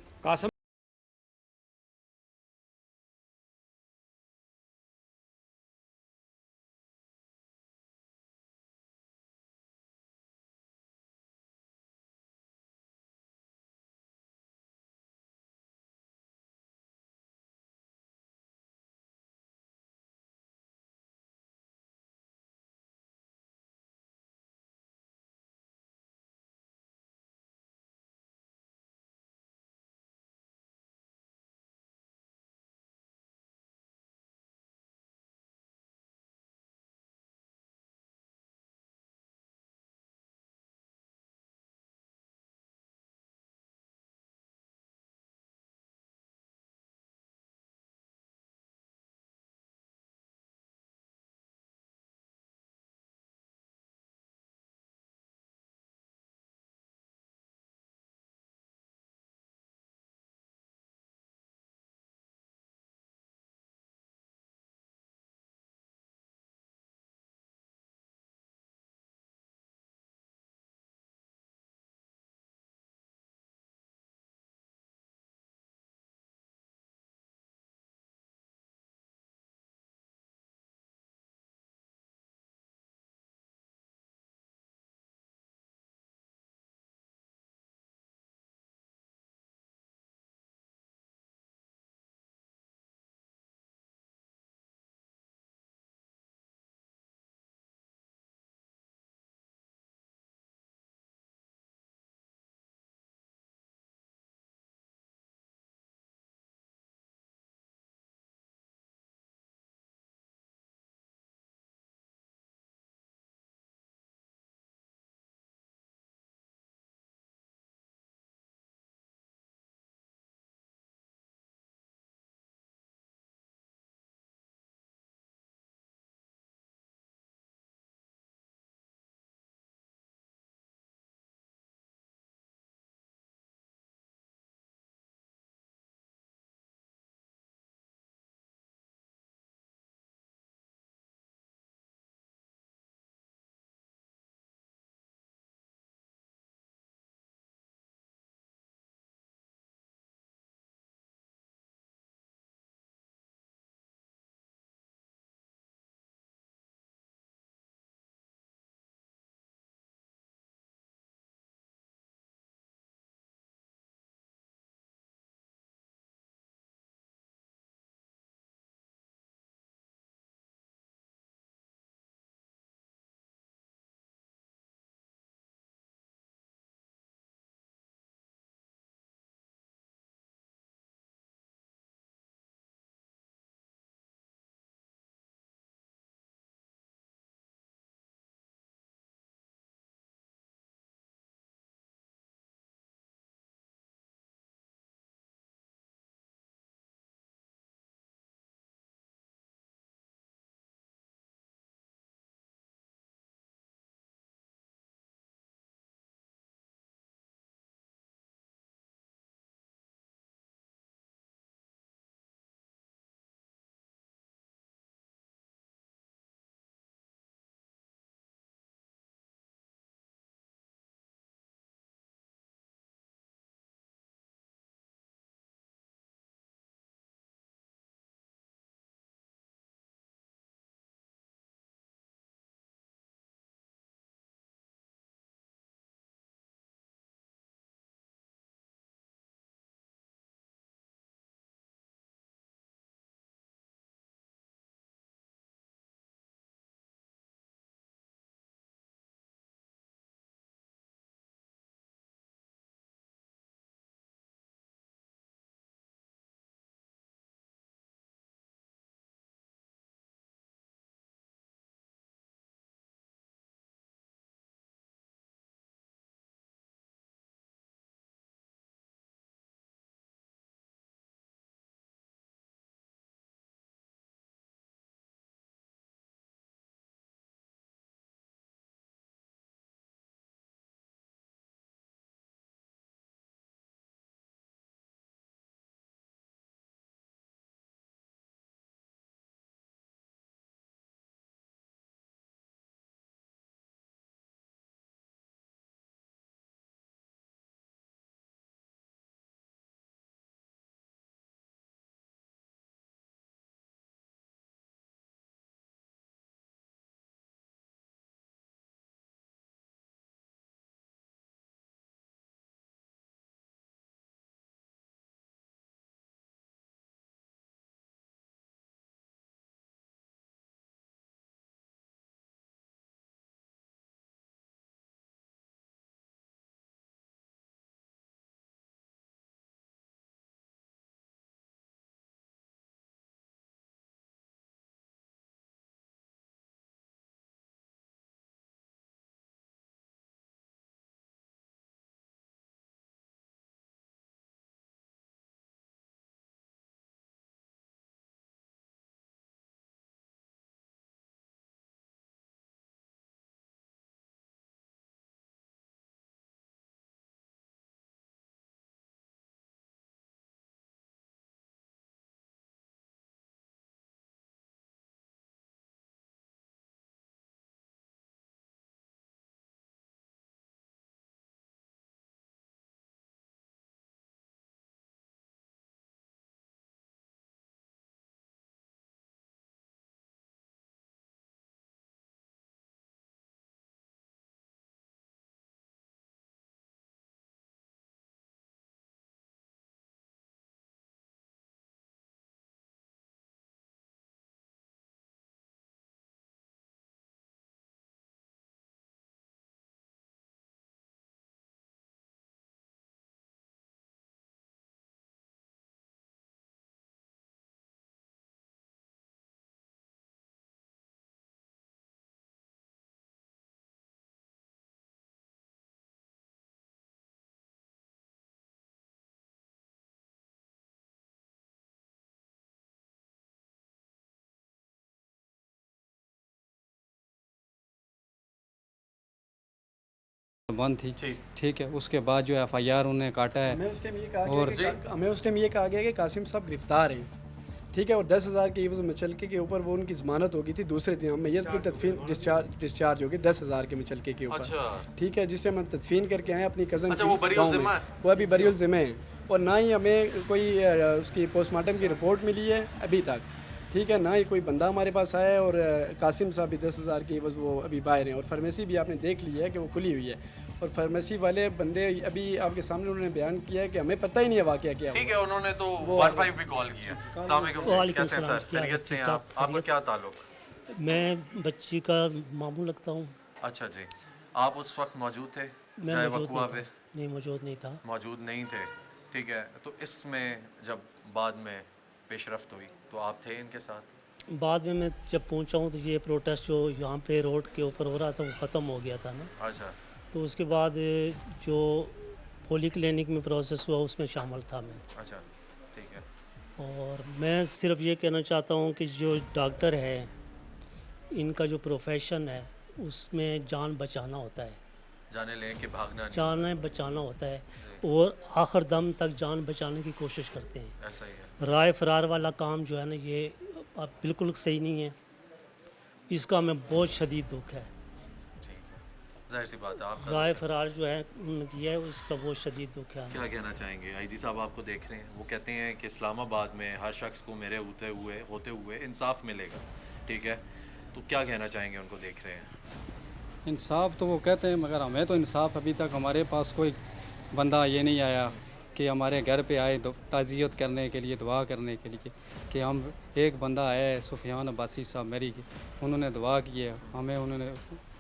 बंद थी, ठीक। ठीक है। उसके बाद जो FIR उन्हें काटा है हमें उस टाइम ये कहा और गया कि हमें उस टाइम ये कहा गया कि कासिम साहब गिरफ्तार हैं, ठीक है, और 10,000 के एवज़ मुचलके के ऊपर वो उनकी ज़मानत हो गई थी दूसरे दिन में, ये तदफीन डिस्चार्ज हो गई 10,000 के मुचलके के ऊपर, अच्छा ठीक है, जिससे हम तदफीन करके आए अपनी कज़न अच्छा, वो बरीउल ज़िम्मा है? वो अभी बरीउल ज़िम्मा है, और ना ही हमें कोई उसकी पोस्टमार्टम की रिपोर्ट मिली है अभी तक, ठीक है, ना ही कोई बंदा हमारे पास आया है। और कासिम साहब भी 10,000 की एवज़ वो अभी बाहर हैं, और फार्मेसी भी आपने देख ली है कि वो खुली हुई है, और फार्मेसी वाले बंदे अभी आपके सामने उन्होंने बयान किया है कि हमें पता ही नहीं है वाक़या क्या ठीक हुआ। है, उन्होंने तो 15 भी कॉल किया। अस्सलाम वालेकुम, कैसे हैं सर? खैरियत से हैं आप? आपका क्या ताल्लुक? मैं बच्ची का मामू लगता हूँ। अच्छा जी, आप उस वक्त मौजूद थे? मैं चाहे मौजूद वक़ुआ नहीं पे? था, नहीं मौजूद नहीं था। मौजूद नहीं थे, ठीक है। तो इसमें जब बाद में पेशरफ्त हुई तो आप थे इनके साथ? बाद में मैं जब पहुँचा हूँ तो ये प्रोटेस्ट जो यहाँ पे रोड के ऊपर हो रहा था वो ख़त्म हो गया था ना, अच्छा तो उसके बाद जो पोली क्लिनिक में प्रोसेस हुआ उसमें शामिल था मैं। अच्छा, ठीक है। और मैं सिर्फ ये कहना चाहता हूँ कि जो डॉक्टर है इनका जो प्रोफेशन है उसमें जान बचाना होता है, जाने लें कि भागना नहीं, जान बचाना होता है, और आखिर दम तक जान बचाने की कोशिश करते हैं। ऐसा ही है। राय फरार वाला काम जो है ना ये अब बिल्कुल सही नहीं है, इसका हमें बहुत शदीद दुख है। ठीक है, जाहिर सी बात है। आपका राय फरार जो है उन्होंने किया है उसका बहुत शदीद दुख है। क्या कहना चाहेंगे? आईजी साहब आपको देख रहे हैं, वो कहते हैं कि इस्लामाबाद में हर शख्स को मेरे होते हुए इंसाफ मिलेगा, ठीक है, तो क्या कहना चाहेंगे? उनको देख रहे हैं। इंसाफ तो वो कहते हैं, मगर हमें तो इंसाफ अभी तक हमारे पास कोई बंदा ये नहीं आया कि हमारे घर पे आए ताज़ियत करने के लिए, दुआ करने के लिए। कि हम एक बंदा आया है सुफियान अब्बासी साहब मेरी की, उन्होंने दुआ की है, हमें उन्होंने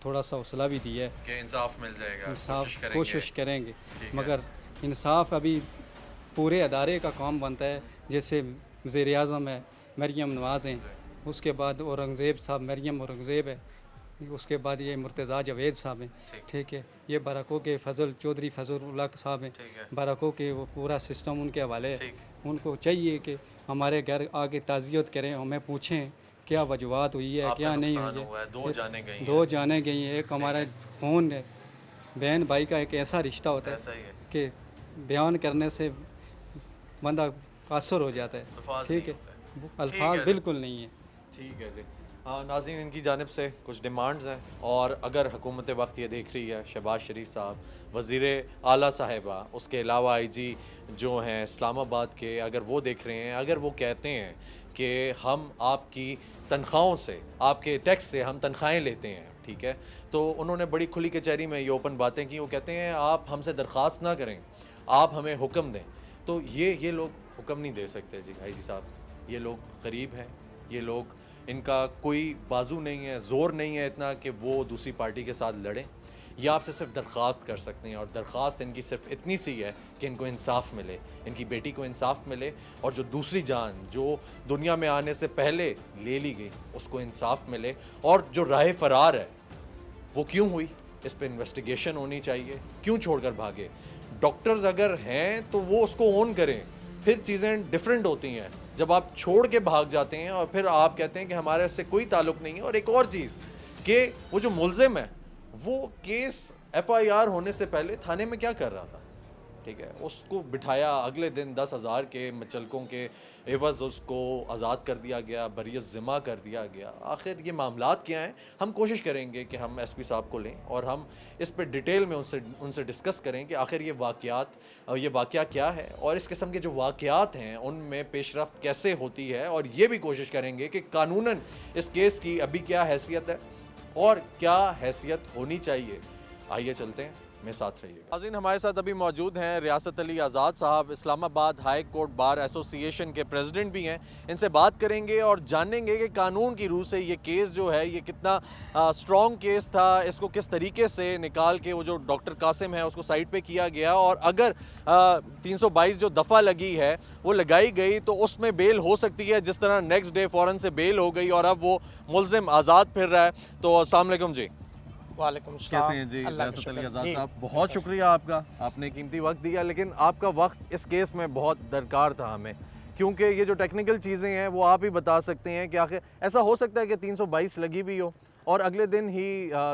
थोड़ा सा हौसला भी दिया है कि इंसाफ मिल जाएगा, इंसाफ कोशिश करेंगे, ठीक है। मगर इंसाफ अभी पूरे अदारे का काम बनता है। जैसे वज़ीर आज़म है, मरियम नवाज़ हैं, उसके बाद औरंगज़ेब साहब, मरियम औरंगज़ेब है, उसके बाद ये मुर्तज़ा जावेद साहब हैं, ठीक है, ये बरकों के फजल चौधरी फजल साहब हैं, बरकों के वो पूरा सिस्टम उनके हवाले है। उनको चाहिए कि हमारे घर आके ताज़ियत करें, हमें पूछें क्या वजूहत हुई है, क्या नहीं हुई है। दो जाने गई हैं। दो जाने गई हैं, एक हमारा खून है, बहन भाई का एक ऐसा रिश्ता होता ऐसा ही है है। कि बयान करने से बंदा कासर हो जाता है, अल्फाज ठीक नहीं है, अल्फाज बिल्कुल नहीं है। ठीक है जी। हाँ नाज़रीन, इनकी जानिब से कुछ डिमांड्स हैं, और अगर हुकूमत वक्त ये देख रही है, शहबाज शरीफ साहब, वज़ीर आला साहिबा, उसके अलावा IG जो हैं इस्लामाबाद के, अगर वो देख रहे हैं, अगर वो कहते हैं कि हम आपकी तनख्वाहों से, आपके टैक्स से हम तनख्वाहें लेते हैं, ठीक है, तो उन्होंने बड़ी खुली कचहरी में ये ओपन बातें की। वो कहते हैं आप हमसे दरख्वास्त ना करें, आप हमें हुक्म दें। तो ये लोग हुक्म नहीं दे सकते जी IG साहब, ये लोग गरीब हैं, ये लोग, इनका कोई बाजू नहीं है, ज़ोर नहीं है इतना कि वो दूसरी पार्टी के साथ लड़ें। ये आपसे सिर्फ दरख्वास्त कर सकते हैं, और दरख्वास्त इनकी सिर्फ इतनी सी है कि इनको इंसाफ मिले, इनकी बेटी को इंसाफ मिले, और जो दूसरी जान जो दुनिया में आने से पहले ले ली गई उसको इंसाफ मिले। और जो राह फरार है वो क्यों हुई, इस पर इन्वेस्टिगेशन होनी चाहिए, क्यों छोड़कर भागे। डॉक्टर्स अगर हैं तो वो उसको ओन करें, फिर चीज़ें डिफरेंट होती हैं। जब आप छोड़ के भाग जाते हैं और फिर आप कहते हैं कि हमारे इससे कोई ताल्लुक़ नहीं है। और एक और चीज़ कि वो जो मुल्ज़िम है वो केस FIR होने से पहले थाने में क्या कर रहा था, ठीक है, उसको बिठाया, अगले दिन 10,000 के मचलकों के एवज़ उसको आज़ाद कर दिया गया, बरियत ज़िम्मा कर दिया गया। आखिर ये मामलात क्या हैं? हम कोशिश करेंगे कि हम SP साहब को लें और हम इस पर डिटेल में उनसे डिस्कस करें कि आखिर ये वाक़या क्या है, और इस किस्म के जो वाक़यात हैं उनमें पेशरफ्त कैसे होती है। और ये भी कोशिश करेंगे कि कानूनन इस केस की अभी क्या हैसियत है और क्या हैसियत होनी चाहिए। आइए चलते हैं, में साथ रहिएगा। नाज़रीन, हमारे साथ अभी मौजूद हैं रियासत अली आज़ाद साहब, Islamabad high court bar association के प्रेसिडेंट भी हैं। इनसे बात करेंगे और जानेंगे कि कानून की रूह से ये केस जो है ये कितना स्ट्रॉन्ग केस था, इसको किस तरीके से निकाल के वो जो डॉक्टर कासिम है उसको साइड पे किया गया, और अगर 322 जो दफ़ा लगी है वो लगाई गई तो उसमें बेल हो सकती है, जिस तरह नेक्स्ट डे फ़ौरन से बेल हो गई और अब वो मुल्ज़िम आज़ाद फिर रहा है। तो अस्सलाम वालेकुम जी। वालेकुम कैसे हैं जी? रियासत अली आज़ाद साहब, बहुत शुक्रिया आपका, आपने कीमती वक्त दिया, लेकिन आपका वक्त इस केस में बहुत दरकार था हमें, क्योंकि ये जो टेक्निकल चीज़ें हैं वो आप ही बता सकते हैं कि आखिर ऐसा हो सकता है कि 322 लगी भी हो और अगले दिन ही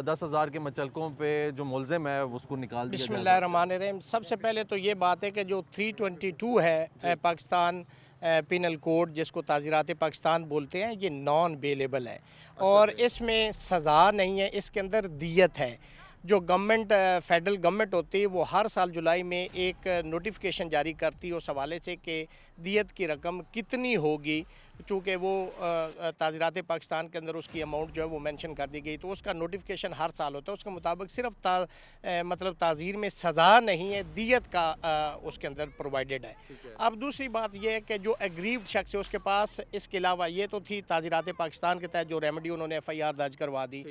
10,000 के मचलकों पे जो मुलजिम है उसको निकाल दिया जाएगा। बिस्मिल्लाहिर्रहमानिर्रहीम। सबसे पहले तो ये बात है कि जो 322 है पाकिस्तान पिनल कोड, जिसको ताज़ीरात पाकिस्तान बोलते हैं, ये नॉन बेलेबल है और इसमें सज़ा नहीं है, इसके अंदर दियत है। जो गवर्नमेंट फेडरल गवर्नमेंट होती है वो हर साल जुलाई में एक नोटिफिकेशन जारी करती है उस हवाले से कि दियत की रकम कितनी होगी, चूँकि वो ताज़ीरात पाकिस्तान के अंदर उसकी अमाउंट जो है वो मेंशन कर दी गई, तो उसका नोटिफिकेशन हर साल होता है। उसके मुताबिक सिर्फ मतलब ताज़ीर में सज़ा नहीं है, दियत का उसके अंदर प्रोवाइडेड है। अब दूसरी बात यह है कि जो एग्रीव्ड शख्स है उसके पास इसके अलावा ये तो थी ताज़ीरात पाकिस्तान के तहत जो रेमेडी उन्होंने FIR दर्ज करवा दी।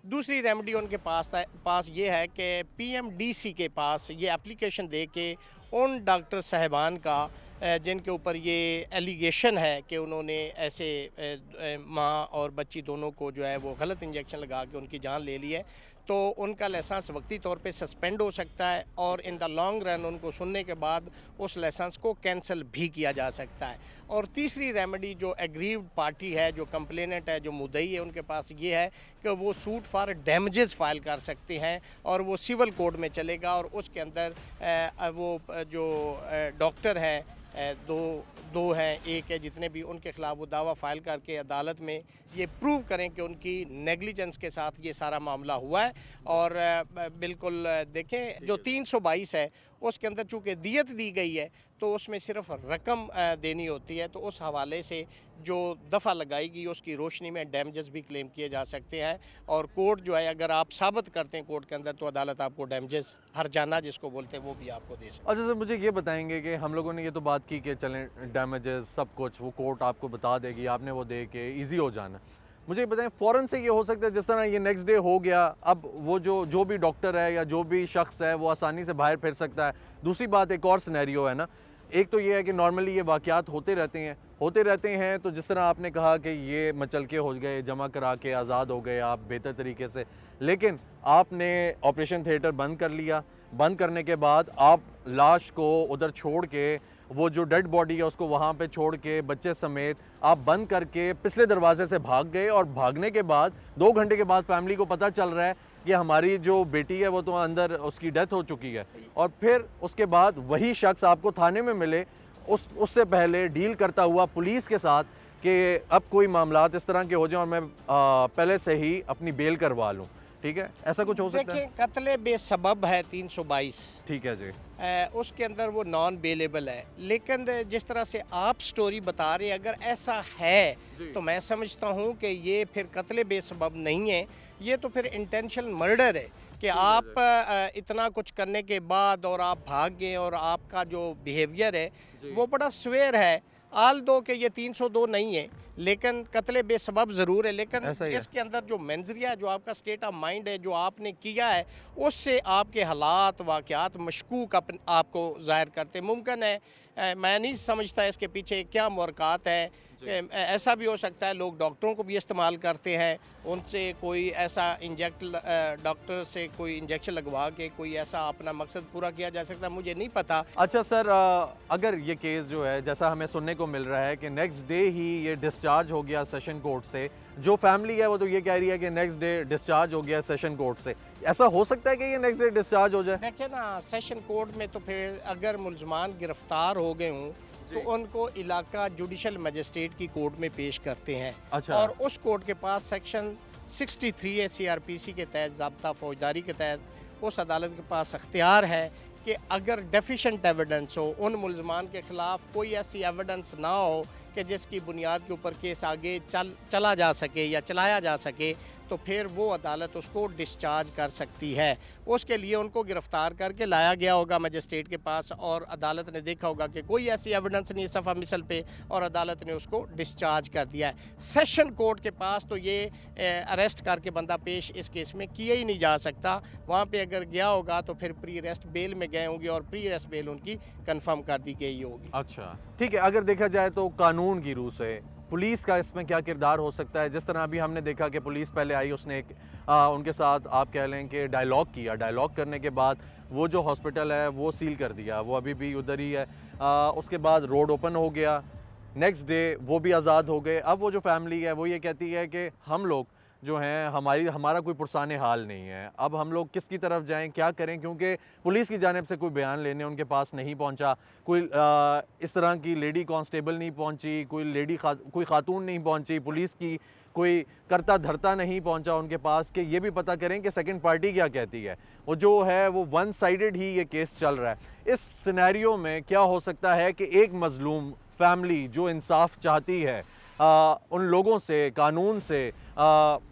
दूसरी रेमेडी उनके पास ये है कि PMDC के पास ये एप्लीकेशन दे के उन डॉक्टर साहिबान का जिनके ऊपर ये एलिगेशन है कि उन्होंने ऐसे माँ और बच्ची दोनों को जो है वो गलत इंजेक्शन लगा के उनकी जान ले ली है, तो उनका लाइसेंस वक्ती तौर पे सस्पेंड हो सकता है और इन द लॉन्ग रन उनको सुनने के बाद उस लाइसेंस को कैंसिल भी किया जा सकता है। और तीसरी रेमेडी जो एग्रीव्ड पार्टी है, जो कंप्लेनेंट है, जो मुद्दई है, उनके पास ये है कि वो सूट फॉर डैमेजेस फाइल कर सकते हैं और वो सिविल कोड में चलेगा और उसके अंदर वो जो डॉक्टर हैं दो हैं, एक है, जितने भी उनके ख़िलाफ़ वो दावा फाइल करके अदालत में ये प्रूव करें कि उनकी नेगलिजेंस के साथ ये सारा मामला हुआ है। और बिल्कुल देखें जो 322 है उसके अंदर चूँकि दियत दी गई है तो उसमें सिर्फ रकम देनी होती है, तो उस हवाले से जो दफ़ा लगाएगी उसकी रोशनी में डैमेजेस भी क्लेम किए जा सकते हैं। और कोर्ट जो है अगर आप साबित करते हैं कोर्ट के अंदर तो अदालत आपको डैमेजेस हर्जाना जिसको बोलते हैं वो भी आपको दे सकते हैं। अच्छा सर, मुझे ये बताएंगे कि हम लोगों ने ये तो बात की कि चलें डैमेजेस सब कुछ वो कोर्ट आपको बता देगी, आपने वो दे के ईजी हो जाना। मुझे बताएं फ़ौरन से ये हो सकता है जिस तरह ये नेक्स्ट डे हो गया, अब वो जो भी डॉक्टर है या जो भी शख्स है वो आसानी से बाहर फिर सकता है। दूसरी बात एक और सिनेरियो है ना, एक तो ये है कि नॉर्मली ये वाक़यात होते रहते हैं तो जिस तरह आपने कहा कि ये मचलके हो गए, जमा करा के आज़ाद हो गए आप बेहतर तरीके से, लेकिन आपने ऑपरेशन थिएटर बंद कर लिया। बंद करने के बाद आप लाश को उधर छोड़ के, वो जो डेड बॉडी है उसको वहाँ पे छोड़ के बच्चे समेत आप बंद करके पिछले दरवाजे से भाग गए और भागने के बाद 2 घंटे के बाद फैमिली को पता चल रहा है कि हमारी जो बेटी है वो तो अंदर उसकी डेथ हो चुकी है। और फिर उसके बाद वही शख्स आपको थाने में मिले, उससे पहले डील करता हुआ पुलिस के साथ कि अब कोई मामलात इस तरह के हो जाए और मैं पहले से ही अपनी बेल करवा लूँ, ठीक है, ऐसा कुछ हो सकता है? देखिए, कत्ले बेसबब है 322, ठीक है जी, उसके अंदर वो नॉन बेलेबल है। लेकिन जिस तरह से आप स्टोरी बता रहे हैं, अगर ऐसा है तो मैं समझता हूँ कि ये फिर कत्ले बेसबब नहीं है, ये तो फिर इंटेंशनल मर्डर है कि आप इतना कुछ करने के बाद और आप भाग गए और आपका जो बिहेवियर है वो बड़ा स्वेयर है। आल दो कि ये 302 नहीं है लेकिन कत्ले बेसबब ज़रूर है, लेकिन इसके अंदर जो मंजरिया, जो आपका स्टेट ऑफ माइंड है, जो आपने किया है, उससे आपके हालात वाक़यात मशकूक आपको ज़ाहिर करते। मुमकिन है, मैं नहीं समझता इसके पीछे क्या मुहरक़ात हैं। ऐसा भी हो सकता है लोग डॉक्टरों को भी इस्तेमाल करते हैं, उनसे कोई ऐसा डॉक्टर से कोई इंजेक्शन लगवा के कोई ऐसा अपना मकसद पूरा किया जा सकता है, मुझे नहीं पता। अच्छा सर, अगर ये केस जो है जैसा हमें सुनने को मिल रहा है कि नेक्स्ट डे ही ये डिस्चार्ज हो गया सेशन कोर्ट से, जो फैमिली है वो तो ये कह रही है कि नेक्स्ट डे डिस्चार्ज हो गया सेशन कोर्ट से, ऐसा हो सकता है कि ये नेक्स्ट डे डिस्चार्ज हो जाए? देखिए ना, सेशन कोर्ट में तो फिर अगर मुलजमान गिरफ्तार हो गए हों तो उनको इलाका जुडिशल मजिस्ट्रेट की कोर्ट में पेश करते हैं। अच्छा। और उस कोर्ट के पास सेक्शन 63 CRPC के तहत, ज़ाब्ता फौजदारी के तहत उस अदालत के पास अख्तियार है कि अगर डेफिशेंट एविडेंस हो, उन मुलजमान के ख़िलाफ़ कोई ऐसी एविडेंस ना हो कि जिसकी बुनियाद के ऊपर केस आगे चला जा सके या चलाया जा सके, तो फिर वो अदालत उसको डिस्चार्ज कर सकती है। उसके लिए उनको गिरफ़्तार करके लाया गया होगा मजिस्ट्रेट के पास और अदालत ने देखा होगा कि कोई ऐसी एविडेंस नहीं सफ़ा मिसल पे और अदालत ने उसको डिस्चार्ज कर दिया है। सेशन कोर्ट के पास तो ये अरेस्ट करके बंदा पेश इस केस में किया ही नहीं जा सकता। वहाँ पे अगर गया होगा तो फिर प्री अरेस्ट बेल में गए होंगे और प्री अरेस्ट बेल उनकी कंफर्म कर दी गई होगी। अच्छा, ठीक है। अगर देखा जाए तो कानून की रूह से पुलिस का इसमें क्या किरदार हो सकता है? जिस तरह अभी हमने देखा कि पुलिस पहले आई, उसने एक उनके साथ आप कह लें कि डायलॉग किया, डायलॉग करने के बाद वो जो हॉस्पिटल है वो सील कर दिया, वो अभी भी उधर ही है। उसके बाद रोड ओपन हो गया, नेक्स्ट डे वो भी आज़ाद हो गए। अब वो जो फैमिली है वो ये कहती है कि हम लोग जो हैं हमारा कोई पुरसाने हाल नहीं है। अब हम लोग किसकी तरफ जाएं, क्या करें, क्योंकि पुलिस की जानिब से कोई बयान लेने उनके पास नहीं पहुंचा, कोई इस तरह की लेडी कांस्टेबल नहीं पहुंची, कोई खातून नहीं पहुंची, पुलिस की कोई करता धरता नहीं पहुंचा उनके पास कि ये भी पता करें कि सेकंड पार्टी क्या कहती है। वो जो है वो वन साइडेड ही ये केस चल रहा है। इस सिनेरियो में क्या हो सकता है कि एक मजलूम फैमिली जो इंसाफ चाहती है, उन लोगों से, कानून से,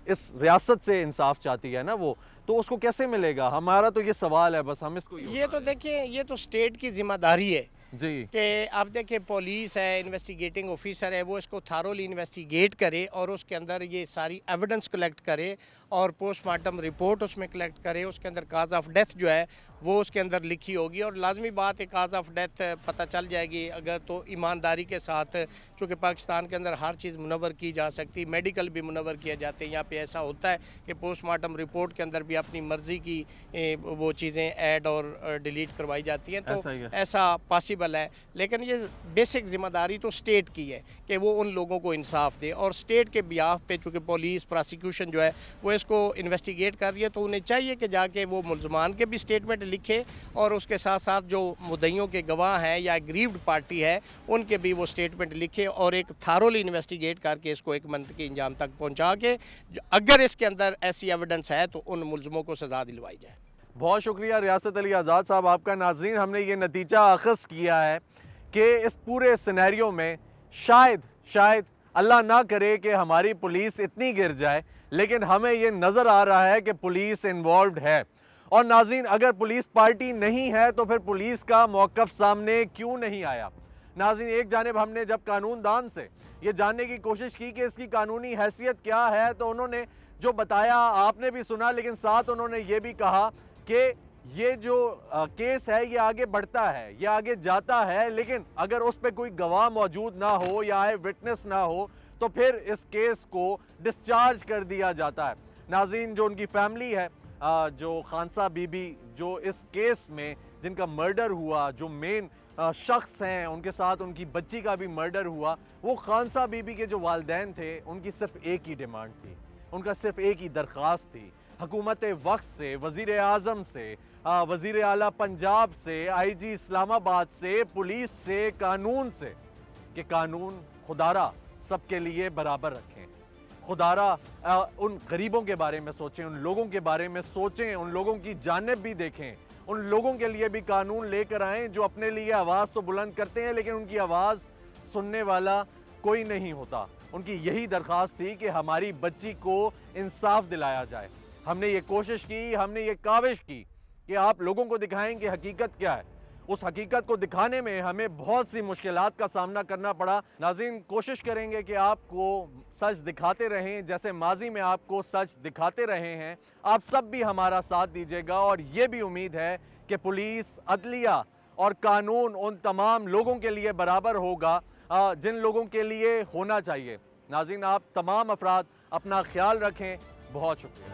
इस रियासत से इंसाफ चाहती है ना, वो तो उसको कैसे मिलेगा? हमारा तो ये सवाल है, बस हम इसको ये तो देखिए, ये तो स्टेट की जिम्मेदारी है जी कि आप देखिए पुलिस है, इन्वेस्टिगेटिंग ऑफिसर है, वो इसको थारोली इन्वेस्टिगेट करे और उसके अंदर ये सारी एविडेंस कलेक्ट करे और पोस्टमार्टम रिपोर्ट उसमें कलेक्ट करे। उसके अंदर काज ऑफ डेथ जो है वो उसके अंदर लिखी होगी और लाजमी बात है काज ऑफ डेथ पता चल जाएगी अगर तो ईमानदारी के साथ, चूँकि पाकिस्तान के अंदर हर चीज़ मुनव्वर की जा सकती, मेडिकल भी मुनव्वर किए जाते हैं। यहाँ पे ऐसा होता है कि पोस्टमार्टम रिपोर्ट के अंदर भी अपनी मर्ज़ी की वो चीज़ें ऐड और डिलीट करवाई जाती हैं, तो ऐसा पॉसिबल है। लेकिन ये बेसिक ज़िम्मेदारी तो स्टेट की है कि वो उन लोगों को इंसाफ दे और स्टेट के बिहाफ पे चूँकि पुलिस प्रोसिक्यूशन जो है वो इसको इन्वेस्टिगेट कर रही है, तो उन्हें चाहिए कि जाके वो मुलजमान के भी स्टेटमेंट लिखे और उसके साथ साथ जो मुद्दइयों के गवाह हैं या एग्रीव्ड पार्टी है उनके भी वो स्टेटमेंट लिखे और एक थारोली इन्वेस्टिगेट करके इसको एक मंतकी इंजाम तक पहुँचा के अगर इसके अंदर ऐसी एविडेंस है तो उन मुलजमों को सज़ा दिलवाई जाए। बहुत शुक्रिया रियासत अली आज़ाद साहब आपका। नाज़रीन, हमने ये नतीजा अखज़ किया है कि इस पूरे सिनेरियो में शायद अल्लाह ना करे कि हमारी पुलिस इतनी गिर जाए, लेकिन हमें ये नज़र आ रहा है कि पुलिस इन्वॉल्व्ड है। और नाज़रीन, अगर पुलिस पार्टी नहीं है तो फिर पुलिस का मौक़िफ़ सामने क्यों नहीं आया? नाज़रीन, एक जानिब हमने जब कानूनदान से ये जानने की कोशिश की कि इसकी कानूनी हैसियत क्या है, तो उन्होंने जो बताया आपने भी सुना, लेकिन साथ उन्होंने ये भी कहा कि ये जो केस है ये आगे बढ़ता है, ये आगे जाता है, लेकिन अगर उस पर कोई गवाह मौजूद ना हो या विटनेस ना हो तो फिर इस केस को डिस्चार्ज कर दिया जाता है। नाज़रीन, जो उनकी फैमिली है, जो खानसा बीबी जो इस केस में जिनका मर्डर हुआ, जो मेन शख्स हैं, उनके साथ उनकी बच्ची का भी मर्डर हुआ, वो खानसा बीबी के जो वालिदैन थे उनकी सिर्फ एक ही डिमांड थी, उनका सिर्फ एक ही दरख्वास्त थी हुकूमत वक्त से, वज़ीर आज़म से, वज़ीर आला पंजाब से, IG इस्लामाबाद से, पुलिस से, कानून से, कि कानून खुदारा सबके लिए बराबर रखें। खुदारा उन गरीबों के बारे में सोचें, उन लोगों के बारे में सोचें, उन लोगों की जानिब भी देखें, उन लोगों के लिए भी कानून लेकर आएँ जो अपने लिए आवाज़ तो बुलंद करते हैं लेकिन उनकी आवाज़ सुनने वाला कोई नहीं होता। उनकी यही दरख्वास्त थी कि हमारी बच्ची को इंसाफ दिलाया जाए। हमने ये कोशिश की, हमने ये काविश की कि आप लोगों को दिखाएं कि हकीकत क्या है। उस हकीकत को दिखाने में हमें बहुत सी मुश्किलात का सामना करना पड़ा। नाज़रीन, कोशिश करेंगे कि आपको सच दिखाते रहें जैसे माजी में आपको सच दिखाते रहे हैं। आप सब भी हमारा साथ दीजिएगा और ये भी उम्मीद है कि पुलिस, अदलिया और कानून उन तमाम लोगों के लिए बराबर होगा जिन लोगों के लिए होना चाहिए। नाज़रीन, आप तमाम अफराद अपना ख्याल रखें। बहुत शुक्रिया।